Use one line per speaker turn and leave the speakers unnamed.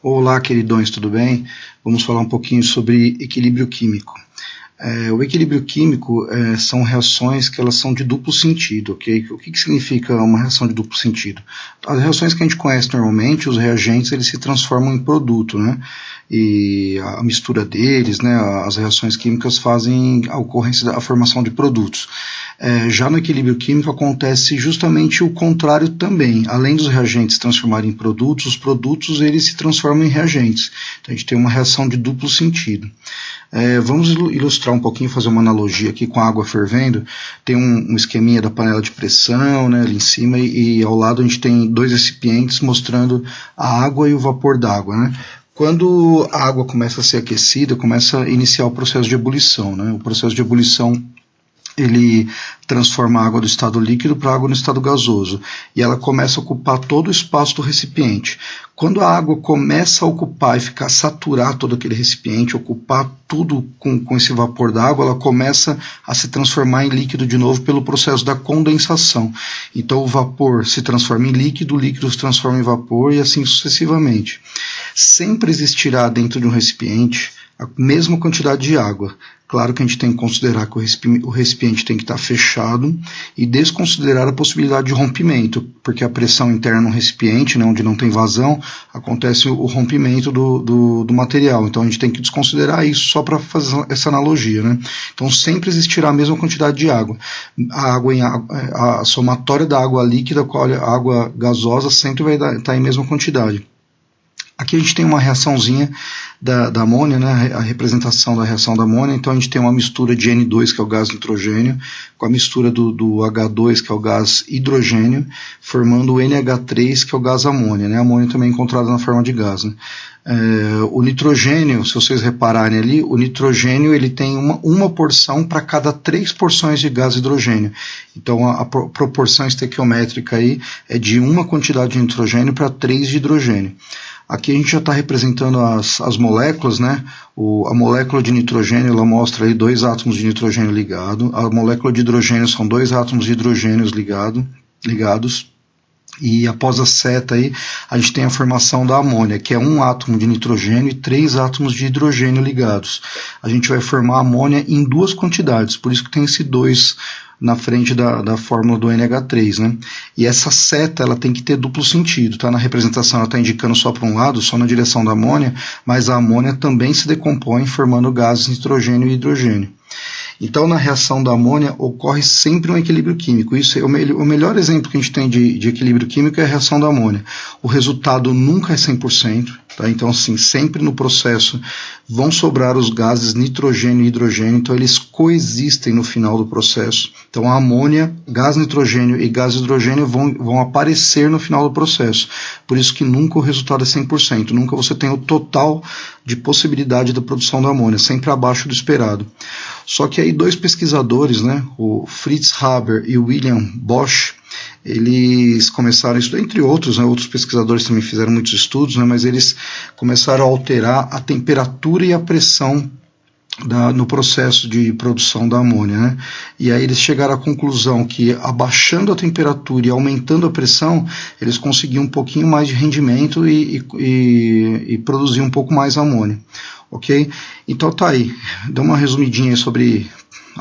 Olá, queridões, tudo bem? Vamos falar um pouquinho sobre equilíbrio químico. O equilíbrio químico são reações que elas são de duplo sentido, ok? O que significa uma reação de duplo sentido? As reações que a gente conhece normalmente, os reagentes, eles se transformam em produto, né? E a mistura deles, né, as reações químicas fazem a ocorrência da formação de produtos. Já no equilíbrio químico acontece justamente o contrário também. Além dos reagentes se transformarem em produtos, os produtos eles se transformam em reagentes. Então a gente tem uma reação de duplo sentido. Vamos ilustrar um pouquinho, fazer uma analogia aqui com a água fervendo. Tem um esqueminha da panela de pressão, né, ali em cima, e ao lado a gente tem dois recipientes mostrando a água e o vapor d'água, né? Quando a água começa a ser aquecida, começa a iniciar o processo de ebulição, né? O processo de ebulição ele transforma a água do estado líquido para a água no estado gasoso, e ela começa a ocupar todo o espaço do recipiente. Quando a água começa a ocupar e ficar saturar todo aquele recipiente, ocupar tudo com esse vapor da água, ela começa a se transformar em líquido de novo pelo processo da condensação. Então o vapor se transforma em líquido, o líquido se transforma em vapor e assim sucessivamente. Sempre existirá dentro de um recipiente a mesma quantidade de água. Claro que a gente tem que considerar que o recipiente tem que estar fechado e desconsiderar a possibilidade de rompimento, porque a pressão interna no recipiente, né, onde não tem vazão, acontece o rompimento do material. Então a gente tem que desconsiderar isso só para fazer essa analogia, né? Então sempre existirá a mesma quantidade de água. A somatória da água líquida com a água gasosa sempre vai estar em mesma quantidade. Aqui a gente tem uma reaçãozinha da amônia, né, a representação da reação da amônia. Então a gente tem uma mistura de N2, que é o gás nitrogênio, com a mistura do H2, que é o gás hidrogênio, formando o NH3, que é o gás amônia, né? A amônia também é encontrada na forma de gás, né? O nitrogênio, se vocês repararem ali, o nitrogênio ele tem uma porção para cada 3 porções de gás hidrogênio. Então a proporção estequiométrica aí é de uma quantidade de nitrogênio para 3 de hidrogênio. Aqui a gente já está representando as moléculas, né? A molécula de nitrogênio ela mostra aí 2 átomos de nitrogênio ligados. A molécula de hidrogênio são 2 átomos de hidrogênio ligados. E após a seta aí, a gente tem a formação da amônia, que é 1 átomo de nitrogênio e 3 átomos de hidrogênio ligados. A gente vai formar a amônia em 2 quantidades, por isso que tem esse 2 na frente da fórmula do NH3, né? E essa seta ela tem que ter duplo sentido, tá? Na representação ela está indicando só para um lado, só na direção da amônia, mas a amônia também se decompõe formando gases nitrogênio e hidrogênio. Então, na reação da amônia, ocorre sempre um equilíbrio químico. Isso é o melhor exemplo que a gente tem de equilíbrio químico é a reação da amônia. O resultado nunca é 100%, tá? Então, assim, sempre no processo vão sobrar os gases nitrogênio e hidrogênio, então eles coexistem no final do processo. Então, a amônia, gás nitrogênio e gás hidrogênio vão aparecer no final do processo. Por isso que nunca o resultado é 100%, nunca você tem o total de possibilidade da produção da amônia, sempre abaixo do esperado. Só que aí 2 pesquisadores, né, o Fritz Haber e o William Bosch, eles começaram isso, entre outros, né, outros pesquisadores também fizeram muitos estudos, né, mas eles começaram a alterar a temperatura e a pressão no processo de produção da amônia, né? E aí eles chegaram à conclusão que abaixando a temperatura e aumentando a pressão, eles conseguiam um pouquinho mais de rendimento e produzir um pouco mais amônia, ok? Então tá aí, dá uma resumidinha aí sobre